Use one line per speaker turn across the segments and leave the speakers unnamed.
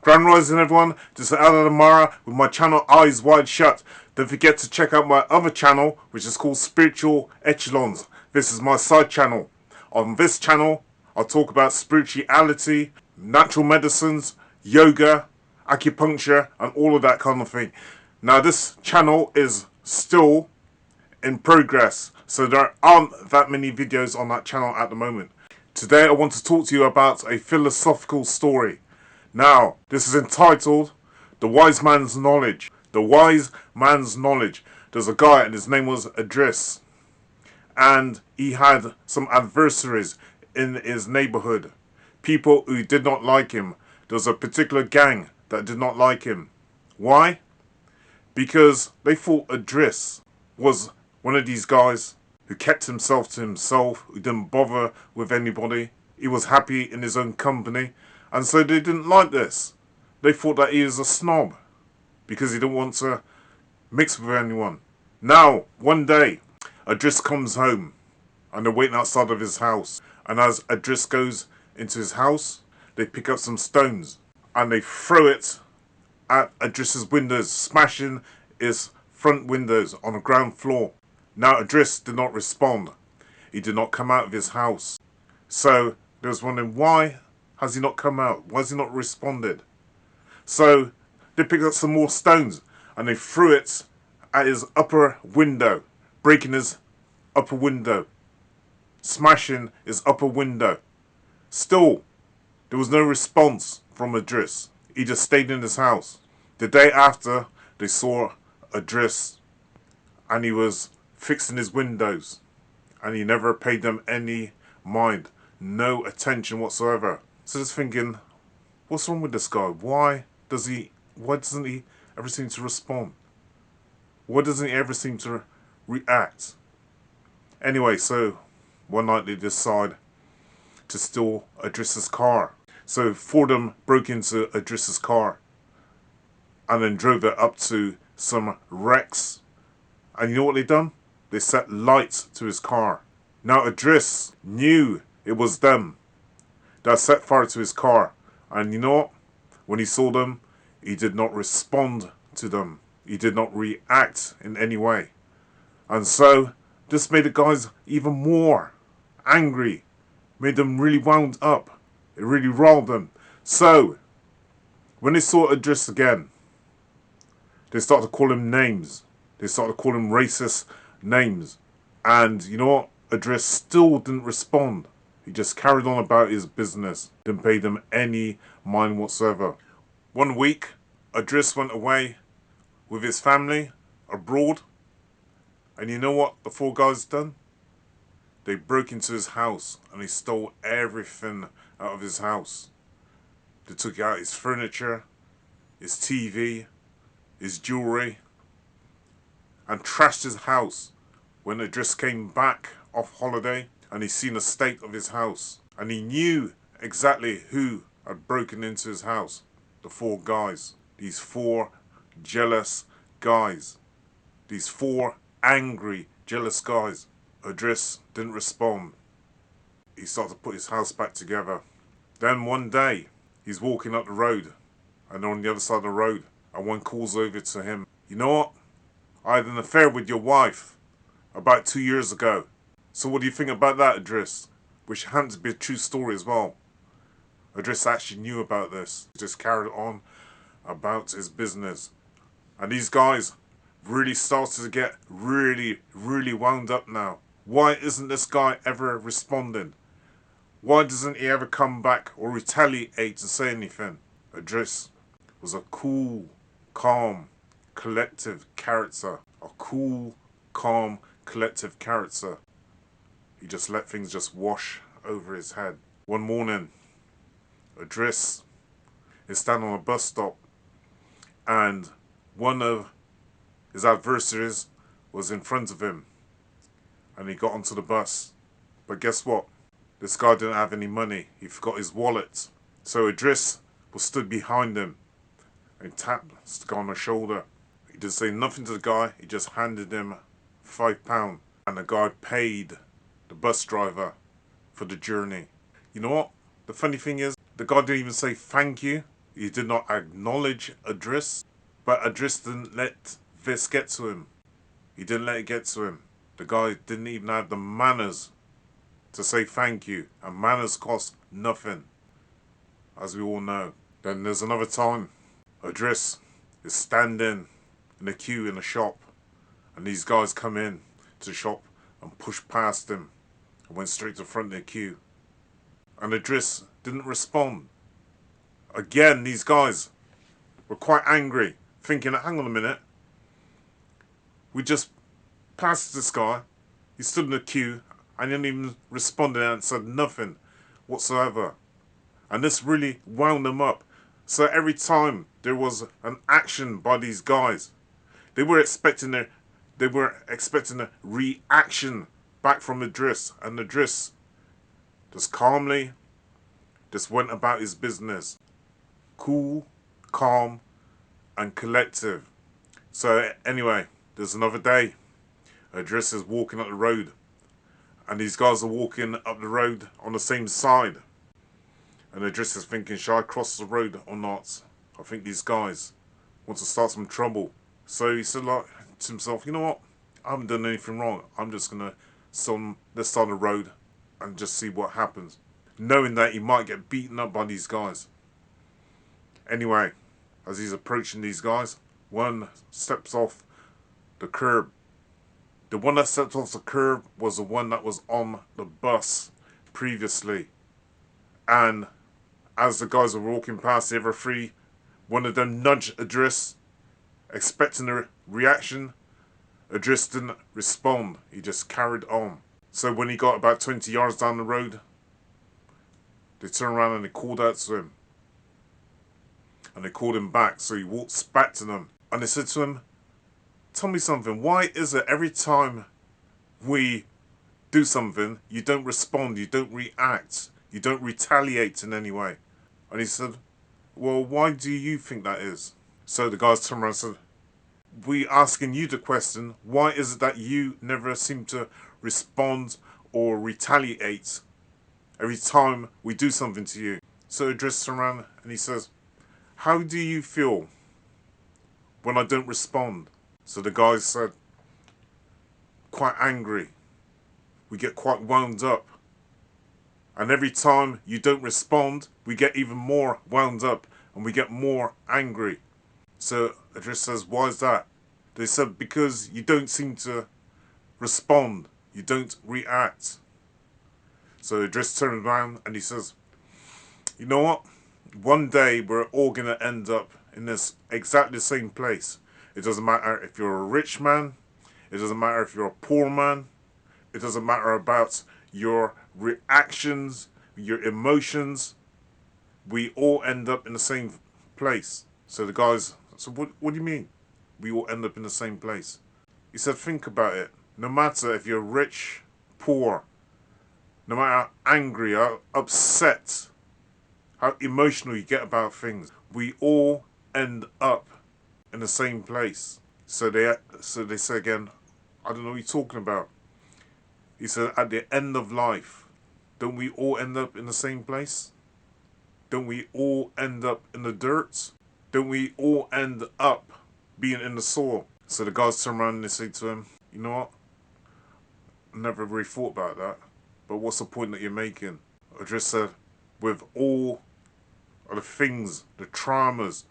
Grand Rising everyone, this is Eldad Amara with my channel Eyes Wide Shut. Don't forget to check out my other channel which is called Spiritual Echelons. This is my side channel. On this channel I'll talk about spirituality, natural medicines, yoga, acupuncture and all of that kind of thing. Now this channel is still in progress, so there aren't that many videos on that channel at the moment. Today I want to talk to you about a philosophical story. Now, this is entitled The Wise Man's Knowledge. The Wise Man's Knowledge. There's a guy and his name was Idris. And he had some adversaries in his neighborhood. People who did not like him. There was a particular gang that did not like him. Why? Because they thought Idris was one of these guys who kept himself to himself, who didn't bother with anybody. He was happy in his own company. And so they didn't like this. They thought that he was a snob because he didn't want to mix with anyone. Now, one day, Edris comes home and they're waiting outside of his house. And as Edris goes into his house, they pick up some stones and they throw it at Edris's windows, smashing his front windows on the ground floor. Now, Idris did not respond. He did not come out of his house. So, they was wondering, why has he not come out? Why has he not responded? So, they picked up some more stones and they threw it at his upper window, breaking his upper window, smashing his upper window. Still, there was no response from Idris. He just stayed in his house. The day after, they saw Idris and he was fixing his windows and he never paid them any mind, no attention whatsoever. So just thinking, what's wrong with this guy? Why doesn't he ever seem to respond? Why doesn't he ever seem to react? Anyway, so one night they decide to steal Idris's car. So four of them broke into Idris's car and then drove it up to some wrecks. And you know what they done? They set light to his car. Now Idris knew it was them that set fire to his car. And you know what? When he saw them, he did not respond to them. He did not react in any way. And so, this made the guys even more angry. Made them really wound up. It really riled them. So, when they saw Idris again, they started to call him names. They started to call him racist names. And you know what? Idris still didn't respond. He just carried on about his business. Didn't pay them any mind whatsoever. One week, Idris went away with his family abroad. And you know what the four guys done? They broke into his house and they stole everything out of his house. They took out his furniture, his TV, his jewelry, and trashed his house. When Idris came back off holiday and he seen the state of his house, and he knew exactly who had broken into his house. The four guys. These four jealous guys. These four angry, jealous guys. Idris didn't respond. He started to put his house back together. Then one day, he's walking up the road, and on the other side of the road, and one calls over to him. You know what? I had an affair with your wife about 2 years ago. So what do you think about that, Idris? Which happened to be a true story as well. Idris actually knew about this. He just carried on about his business. And these guys really started to get really wound up now. Why isn't this guy ever responding? Why doesn't he ever come back or retaliate to say anything? Idris was a cool, calm, collective character. A cool, calm, collective character. He just let things just wash over his head. One morning, Idris is standing on a bus stop and one of his adversaries was in front of him and he got onto the bus. But guess what? This guy didn't have any money. He forgot his wallet. So Idris was stood behind him and tapped the guy on the shoulder. He didn't say nothing to the guy. He just handed him £5 and the guy paid the bus driver for the journey. You know what? The funny thing is, the guy didn't even say thank you. He did not acknowledge Idris, but Idris didn't let this get to him. He didn't let it get to him. The guy didn't even have the manners to say thank you, and manners cost nothing, as we all know. Then there's another time. Edris is standing in a queue in a shop, and these guys come in to the shop and push past him and went straight to the front of the queue. And Edris didn't respond. Again, these guys were quite angry, thinking, hang on a minute, we just passed this guy, he stood in the queue and didn't even respond and said nothing whatsoever. And this really wound them up. So every time there was an action by these guys, they were expecting a reaction back from Idris, and Idris just calmly just went about his business. Cool, calm, and collective. So anyway, there's another day. Idris is walking up the road, and these guys are walking up the road on the same side. And Idris is thinking, should I cross the road or not? I think these guys want to start some trouble. So he said like to himself, you know what? I haven't done anything wrong. I'm just going to let's start the road and just see what happens. Knowing that he might get beaten up by these guys. Anyway, as he's approaching these guys, one steps off the curb. The one that stepped off the curb was the one that was on the bus previously. And as the guys were walking past the other three, one of them nudged Idris, expecting a reaction. Idris didn't respond. He just carried on. So when he got about 20 yards down the road, they turned around and they called out to him. And they called him back. So he walks back to them. And they said to him, tell me something. Why is it every time we do something, you don't respond, you don't react, you don't retaliate in any way? And he said, well, why do you think that is? So the guys turned around and said, we asking you the question, why is it that you never seem to respond or retaliate every time we do something to you? So Idris turned around and he says, how do you feel when I don't respond? So the guys said, quite angry. We get quite wound up. And every time you don't respond, we get even more wound up and we get more angry. So Idris says, why is that? They said, because you don't seem to respond. You don't react. So Idris turns around and he says, you know what? One day we're all going to end up in this exactly the same place. It doesn't matter if you're a rich man. It doesn't matter if you're a poor man. It doesn't matter about your reactions, your emotions. We all end up in the same place. So the guys, so what do you mean? We all end up in the same place. He said, think about it. No matter if you're rich, poor, no matter how angry, how upset, how emotional you get about things, we all end up in the same place. So they say again, I don't know what you're talking about. He said, at the end of life, don't we all end up in the same place? Don't we all end up in the dirt? Don't we all end up being in the soil? So the guys turn around and they say to him, you know what? I never really thought about that. But what's the point that you're making? I just said, with all of the things, the traumas,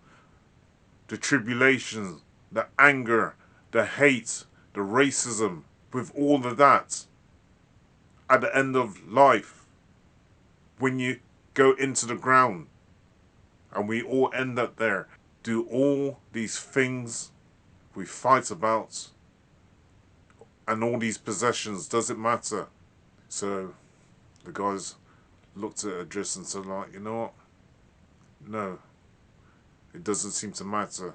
the tribulations, the anger, the hate, the racism, with all of that, at the end of life, when you go into the ground, and we all end up there, do all these things we fight about, and all these possessions, does it matter? So the guys looked at Idris and said, like, you know what? No, it doesn't seem to matter.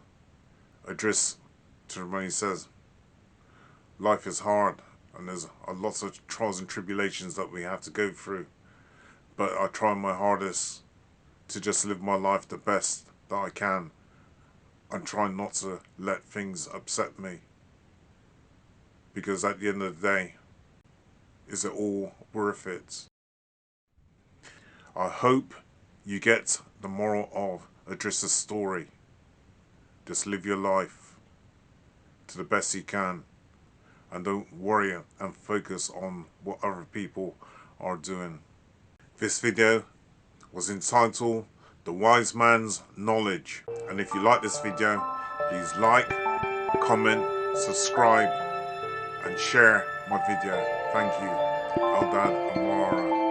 Idris, to remain, says, life is hard and there's a lot of trials and tribulations that we have to go through. But I try my hardest to just live my life the best that I can and try not to let things upset me. Because at the end of the day, is it all worth it? I hope you get the moral of Idris' story. Just live your life to the best you can, and don't worry and focus on what other people are doing. This video was entitled The Wise Man's Knowledge, and if you like this video, please like, comment, subscribe and share my video. Thank you. Eldad Amara.